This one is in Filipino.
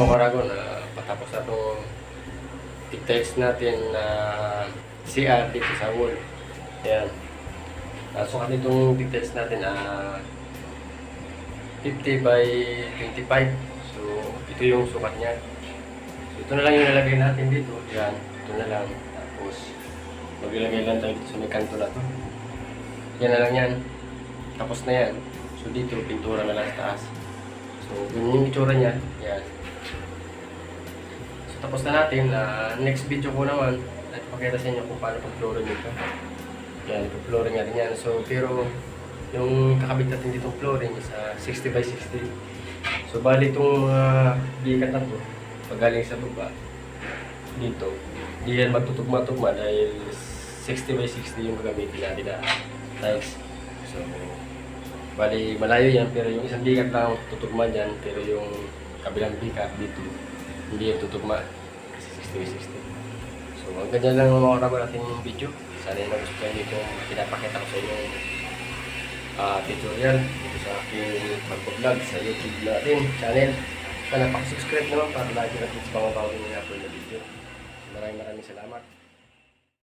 mga karago na patapos na itong details natin na CR dito sa wall. Ayan. Sukat nitong details natin 50 by 25. So, ito yung sukat niya. So, ito na lang yung nalagay natin dito. Ayan. Ito na lang. Tapos, maglagay lang tayo dito sa may kanto na to. Yan na lang yan. Tapos na yan. So, dito, pintura na lang sa taas. So, yun yung itsura niya. Yan. So, tapos na natin. Next video ko naman, at pakita sa inyo kung paano pag-flooring nito. Yan, pag-flooring natin yan. So, pero, yung kakabit natin dito flooring is 60 by 60. So, bali itong bikat na to, pag galing sa baba, dito, di yan magtutugma-tugma dahil 60 by 60 yung gagamitin natin na tiles. So, bali malayo yan, pero yung isang bikat lang tutugma dyan, pero yung kabilang bikat dito, hindi yan tutugma kasi 60 by 60. So, ang ganyan lang mga karabo natin yung video. Sana yung nagustuhan nyo itong pinapakita ko sa inyo tutorial dito sa aking pag-vlog sa YouTube natin channel. Sana pakisubscribe naman para lagi natin sa mga bago na upload na video. Maraming salamat.